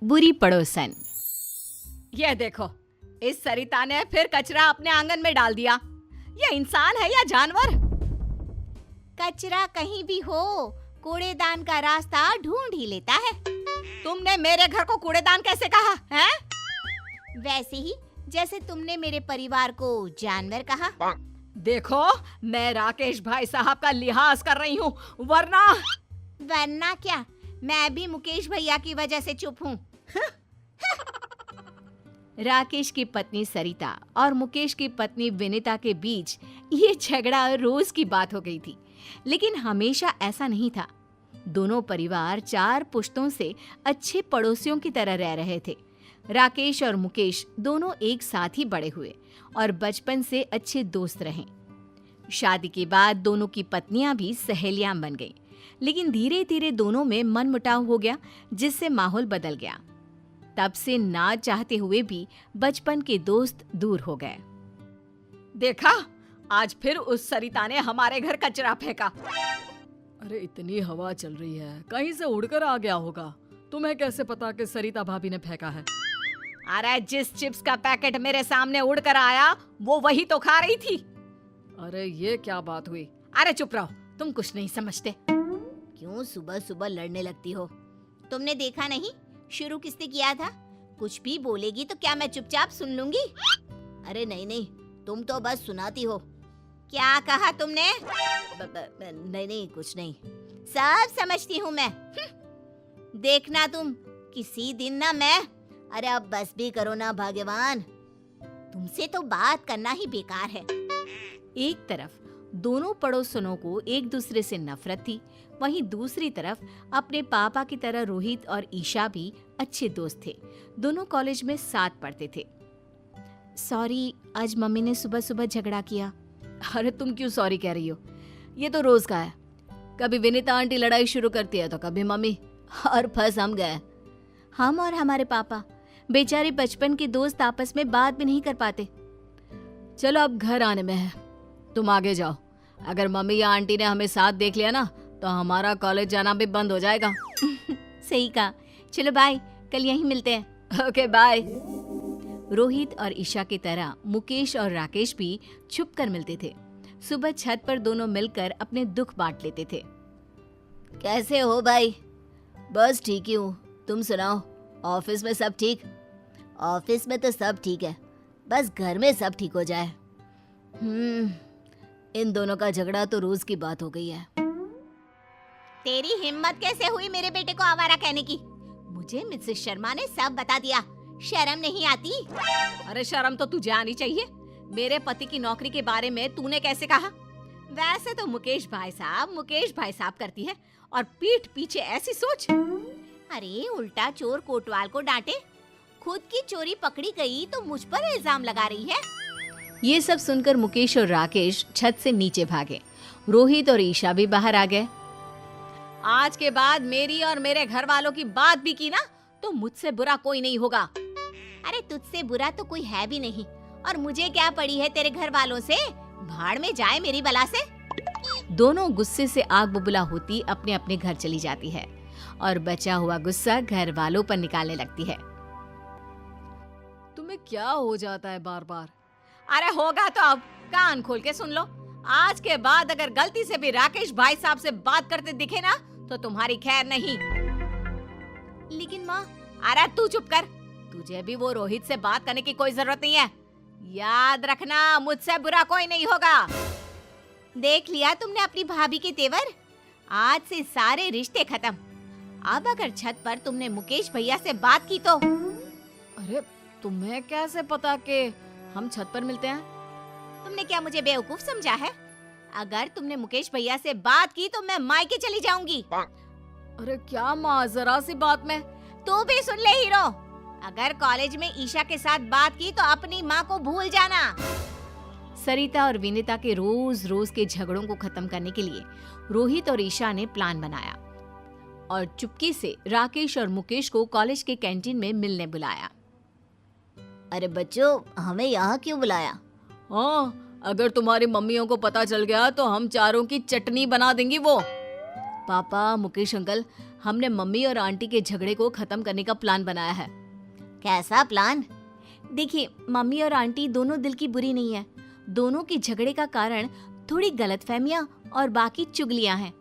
बुरी पड़ोसन। ये देखो, इस सरिता ने फिर कचरा अपने आंगन में डाल दिया। ये इंसान है या जानवर? कचरा कहीं भी हो, कूड़ेदान का रास्ता ढूंढ ही लेता है। तुमने मेरे घर को कूड़ेदान कैसे कहा है? वैसे ही जैसे तुमने मेरे परिवार को जानवर कहा। देखो, मैं राकेश भाई साहब का लिहाज कर रही हूँ, वरना क्या, मैं भी मुकेश भैया की वजह से चुप हूँ। राकेश की पत्नी सरिता और मुकेश की पत्नी विनीता के बीच ये झगड़ा रोज की बात हो गई थी, लेकिन हमेशा ऐसा नहीं था। दोनों परिवार 4 पुश्तों से अच्छे पड़ोसियों की तरह रह रहे थे। राकेश और मुकेश दोनों एक साथ ही बड़े हुए और बचपन से अच्छे दोस्त रहे। शादी के बाद दोनों की पत्नियां भी सहेलियां बन गईं, लेकिन धीरे धीरे दोनों में मनमुटाव हो गया, जिससे माहौल बदल गया। तब से ना चाहते हुए भी बचपन के दोस्त दूर हो गए। देखा, आज फिर उस सरिता ने हमारे घर कचरा फेंका। अरे इतनी हवा चल रही है, कहीं से उड़कर आ गया होगा। तुम्हें कैसे पता कि सरिता भाभी ने फेंका है? अरे जिस चिप्स का पैकेट मेरे सामने उड़कर आया, वो वही तो खा रही थी। अरे ये क्या बात हुई? अरे चुप रहो, तुम कुछ नहीं समझते। क्यों सुबह सुबह लड़ने लगती हो? तुमने देखा नहीं शुरू किसने किया था? कुछ भी बोलेगी तो क्या मैं चुपचाप सुन लूंगी? अरे नहीं, तुम तो बस सुनाती हो। क्या कहा तुमने? नहीं, कुछ नहीं, सब समझती हूँ मैं। देखना तुम, किसी दिन ना मैं। अरे अब बस भी करो ना भगवान, तुमसे तो बात करना ही बेकार है। एक तरफ दोनों पड़ोसनों को एक दूसरे से नफरत थी, वहीं दूसरी तरफ अपने पापा की तरह रोहित और ईशा भी अच्छे दोस्त थे। दोनों कॉलेज में साथ पढ़ते थे। सॉरी, आज मम्मी ने सुबह सुबह झगड़ा किया। अरे तुम क्यों सॉरी कह रही हो? ये तो रोज का है। कभी विनीता आंटी लड़ाई शुरू करती है तो कभी मम्मी, और फंस हम गए। हम और हमारे पापा बेचारे बचपन के दोस्त आपस में बात भी नहीं कर पाते। चलो अब घर आने में है, तुम आगे जाओ। अगर मम्मी या आंटी ने हमें साथ देख लिया ना तो हमारा कॉलेज जाना भी बंद हो जाएगा। सही कहा। चलो बाय, कल यहीं मिलते हैं। Okay bye. रोहित और ईशा की तरह मुकेश और राकेश भी छुप कर मिलते थे। सुबह छत पर दोनों मिलकर अपने दुख बांट लेते थे। कैसे हो भाई? बस ठीक ही हूँ, तुम सुनाओ, ऑफिस में सब ठीक? ऑफिस में तो सब ठीक है, बस घर में सब ठीक हो जाए। इन दोनों का झगड़ा तो रोज की बात हो गई है। तेरी हिम्मत कैसे हुई मेरे बेटे को आवारा कहने की? मुझे मिसेस शर्मा ने सब बता दिया, शर्म नहीं आती? अरे शर्म तो तुझे आनी चाहिए। मेरे पति की नौकरी के बारे में तूने कैसे कहा? वैसे तो मुकेश भाई साहब करती है, और पीठ पीछे ऐसी सोच। अरे उल्टा चोर कोतवाल को डांटे, खुद की चोरी पकड़ी गई तो मुझ पर इल्जाम लगा रही है। ये सब सुनकर मुकेश और राकेश छत से नीचे भागे। रोहित और ईशा भी बाहर आ गए। आज के बाद मेरी और मेरे घर वालों की बात भी की ना तो मुझसे बुरा कोई नहीं होगा। अरे तुझसे बुरा तो कोई है भी नहीं, और मुझे क्या पड़ी है तेरे घर वालों से? भाड़ में जाए मेरी बला से। दोनों गुस्से से आग बबूला होती अपने अपने घर चली जाती है और बचा हुआ गुस्सा घर वालों पर निकालने लगती है। तुम्हें क्या हो जाता है बार बार? अरे होगा तो अब कान खोल के सुन लो। आज के बाद अगर गलती से भी राकेश भाई साहब से बात करते दिखे ना तो तुम्हारी खैर नहीं। लेकिन माँ। अरे तू चुप कर, तुझे भी वो रोहित से बात करने की कोई जरूरत नहीं है। याद रखना, मुझसे बुरा कोई नहीं होगा। देख लिया तुमने अपनी भाभी के तेवर? आज से सारे रिश्ते खत्म। अब अगर छत पर तुमने मुकेश भैया से बात की तो। अरे तुम्हें कैसे पता कि हम छत पर मिलते हैं? तुमने क्या मुझे बेवकूफ समझा है? अगर तुमने मुकेश भैया से बात की तो मैं मायके चली जाऊंगी। अरे क्या माँ, जरा सी बात में। तू भी सुन ले हीरो, अगर कॉलेज में ईशा के साथ बात की तो अपनी माँ को भूल जाना। सरिता और विनीता के रोज रोज के झगड़ों को खत्म करने के लिए रोहित और ईशा ने प्लान बनाया और चुपके से राकेश और मुकेश को कॉलेज के कैंटीन में मिलने बुलाया। अरे बच्चों, हमें यहाँ क्यों बुलाया? हाँ, अगर तुम्हारी मम्मियों को पता चल गया तो हम चारों की चटनी बना देंगी वो। पापा, मुकेश अंकल, हमने मम्मी और आंटी के झगड़े को खत्म करने का प्लान बनाया है। कैसा प्लान? देखिए, मम्मी और आंटी दोनों दिल की बुरी नहीं है। दोनों के झगड़े का कारण थोड़ी गलतफहमियां और बाकी चुगलियां हैं।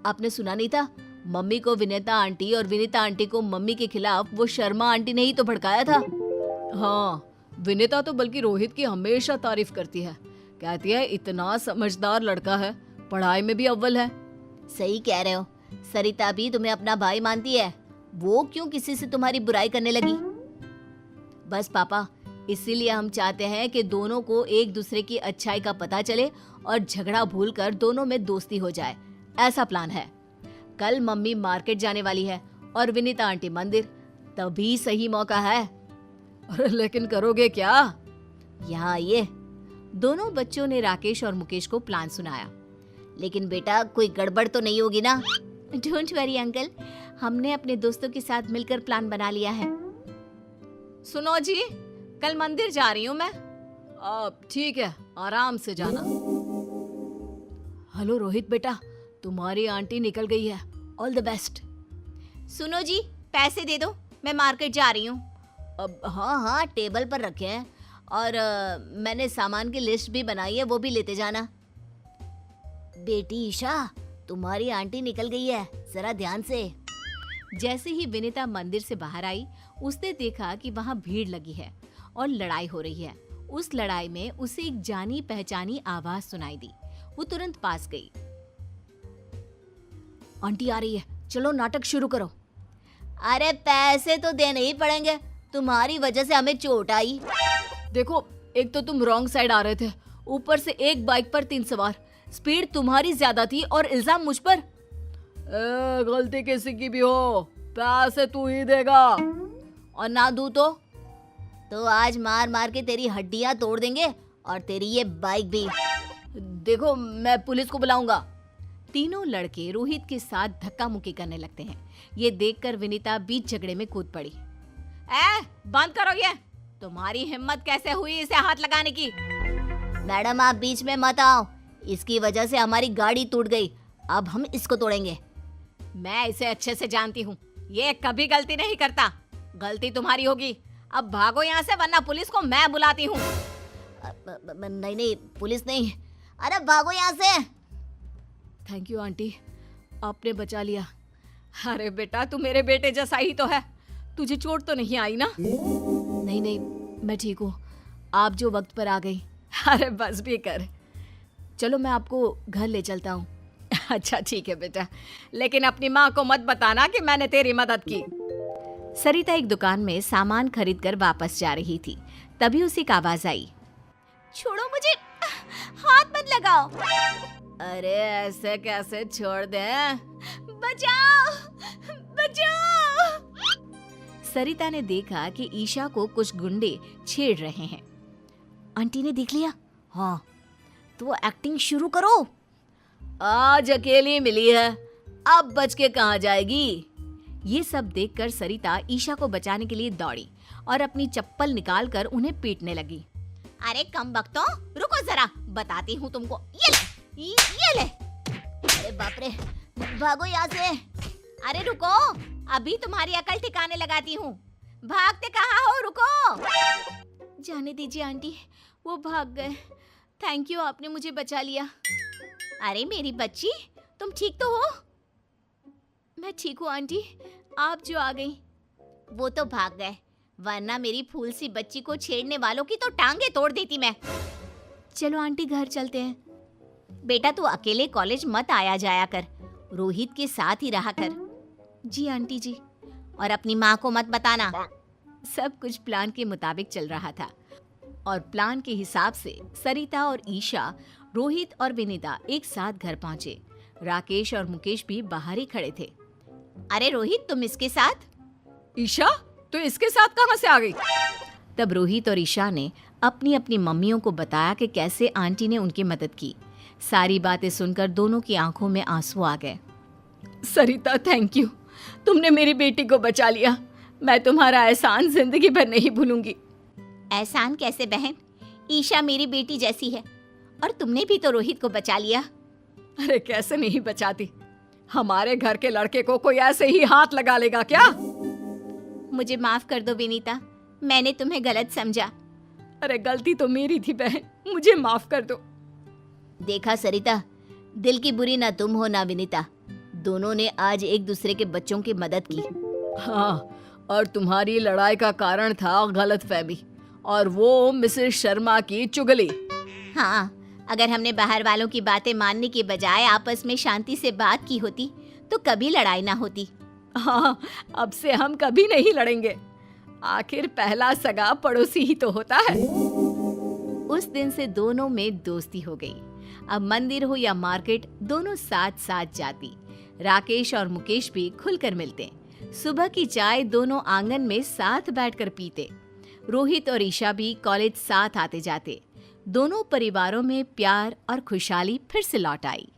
आपने सुना नहीं था? मम्मी को विनीता आंटी और विनीता आंटी को मम्मी के खिलाफ वो शर्मा आंटी ने ही तो भड़काया था। हाँ, विनीता तो बल्कि रोहित की हमेशा तारीफ करती है। कहती है इतना समझदार लड़का है, पढ़ाई में भी अव्वल है। सही कह रहे हो। सरिता भी तुम्हें अपना भाई मानती है। वो क्यों किसी से तुम्हारी बुराई करने लगी? बस पापा, इसीलिए हम चाहते हैं कि दोनों को एक दूसरे की अच्छाई का पता चले और झगड़ा भूलकर दोनों में दोस्ती हो जाए। ऐसा प्लान है। कल मम्मी मार्केट जाने वाली है और विनीता आंटी मंदिर, तभी सही मौका है। अरे लेकिन करोगे क्या? यहाँ आइए। दोनों बच्चों ने राकेश और मुकेश को प्लान सुनाया। लेकिन बेटा, कोई गड़बड़ तो नहीं होगी ना? डोंट वरी अंकल, हमने अपने दोस्तों के साथ मिलकर प्लान बना लिया है। सुनो जी, कल मंदिर जा रही हूँ मैं। अब ठीक है, आराम से जाना। हेलो रोहित बेटा, तुम्हारी आंटी निकल गई है। All the best. सुनो जी, पैसे दे दो, मैं मार्केट जा रही हूँ। अब हाँ, टेबल पर रखे हैं और मैंने सामान की लिस्ट भी बनाई है, वो भी लेते जाना। बेटी ईशा, तुम्हारी आंटी निकल गई है, जरा ध्यान से। जैसे ही विनीता मंदिर से बाहर आई, उसने देखा कि वहाँ भीड़ लगी है और लड़ाई हो रही है। उस लड़ाई में उसे एक जानी पहचानी आवाज सुनाई दी। वो तुरंत पास गई। आंटी आ रही है, चलो नाटक शुरू करो। अरे पैसे तो देने ही पड़ेंगे, तुम्हारी वजह से हमें चोट आई। देखो, एक तो तुम रॉन्ग साइड आ रहे थे, ऊपर से एक बाइक पर 3 सवार, स्पीड तुम्हारी ज्यादा थी और इल्जाम मुझ पर। गलती किसी की भी हो, पैसे तू ही देगा। और ना दूं तो आज मार मार के तेरी हड्डियां तोड़ देंगे और तेरी ये बाइक भी। देखो, मैं पुलिस को बुलाऊंगा। तीनों लड़के रोहित के साथ धक्का मुक्की करने लगते हैं। ये देखकर विनीता बीच झगड़े में कूद पड़ी। बंद करो ये, तुम्हारी हिम्मत कैसे हुई इसे हाथ लगाने की? मैडम, आप बीच में मत आओ, इसकी वजह से हमारी गाड़ी टूट गई, अब हम इसको तोड़ेंगे। मैं इसे अच्छे से जानती हूँ, ये कभी गलती नहीं करता। गलती तुम्हारी होगी। अब भागो यहाँ से, वरना पुलिस को मैं बुलाती हूँ। नहीं, पुलिस नहीं। अरे भागो यहाँ से। थैंक यू आंटी, आपने बचा लिया। अरे बेटा, तू मेरे बेटे जैसा ही तो है। तुझे चोट तो नहीं आई ना? नहीं, मैं ठीक हूँ। आप जो वक्त पर आ गई। अरे बस भी कर, चलो मैं आपको घर ले चलता हूँ। अच्छा ठीक है बेटा, लेकिन अपनी माँ को मत बताना कि मैंने तेरी मदद की। सरिता एक दुकान में सामान खरीद कर वापस जा रही थी, तभी उसे एक आवाज आई। छोड़ो मुझे, हाथ मत लगाओ। अरे ऐसे कैसे छोड़ दे? बचाओ, बचाओ। सरिता ने देखा कि ईशा को कुछ गुंडे छेड़ रहे हैं। आंटी ने देख लिया? हाँ, तो एक्टिंग शुरू करो। आज अकेली मिली है, अब बच के कहाँ जाएगी? ये सब देखकर सरिता ईशा को बचाने के लिए दौड़ी और अपनी चप्पल निकालकर उन्हें पीटने लगी। अरे कम बख्तो, रुको जरा, बताती हूँ तुमको। ये ले। अरे बाप रे, भागो यहाँ से। अरे रुको, अभी तुम्हारी अकल ठिकाने लगाती हूँ। भागते कहाँ हो? रुको। जाने दीजिए आंटी, वो भाग गए। थैंक यू, आपने मुझे बचा लिया। अरे मेरी बच्ची, तुम ठीक तो हो? मैं ठीक हूँ आंटी, आप जो आ गई। वो तो भाग गए, वरना मेरी फूल सी बच्ची को छेड़ने वालों की तो टांगे तोड़ देती मैं। चलो आंटी, घर चलते हैं। बेटा, तू अकेले कॉलेज मत आया जाया कर, रोहित के साथ ही रहा कर। जी आंटी जी। और अपनी माँ को मत बताना। सब कुछ प्लान के मुताबिक चल रहा था और प्लान के हिसाब से सरिता और ईशा, रोहित और विनीता एक साथ घर पहुंचे। राकेश और मुकेश भी बाहर ही खड़े थे। अरे रोहित, तुम इसके साथ? ईशा, तो इसके साथ कहाँ से आ गई? तब रोहित और ईशा ने अपनी अपनी मम्मियों को बताया कि कैसे आंटी ने उनकी मदद की। सारी बातें सुनकर दोनों की आंखों में आंसू आ गए। सरिता, थैंक यू, तुमने मेरी बेटी को बचा लिया। मैं तुम्हारा एहसान जिंदगी भर नहीं भूलूंगी। एहसान कैसे बहन, ईशा मेरी बेटी जैसी है और तुमने भी तो रोहित को बचा लिया। अरे कैसे नहीं बचाती, हमारे घर के लड़के को कोई ऐसे ही हाथ लगा लेगा क्या? मुझे माफ कर दो विनीता, मैंने तुम्हें गलत समझा। अरे गलती तो मेरी थी बहन, मुझे माफ कर दो। देखा सरिता, दिल की बुरी ना तुम हो ना विनीता, दोनों ने आज एक दूसरे के बच्चों की मदद की। हाँ, और तुम्हारी लड़ाई का कारण था गलतफहमी और वो मिसेस शर्मा की चुगली। हाँ, अगर हमने बाहर वालों की बातें मानने के बजाय आपस में शांति से बात की होती तो कभी लड़ाई ना होती। हाँ, अब से हम कभी नहीं लड़ेंगे। आखिर पहला सगा पड़ोसी ही तो होता है। उस दिन से दोनों में दोस्ती हो गई। अब मंदिर हो या मार्केट, दोनों साथ साथ जाती। राकेश और मुकेश भी खुलकर मिलते। सुबह की चाय दोनों आंगन में साथ बैठकर पीते। रोहित और ईशा भी कॉलेज साथ आते जाते। दोनों परिवारों में प्यार और खुशहाली फिर से लौट आई।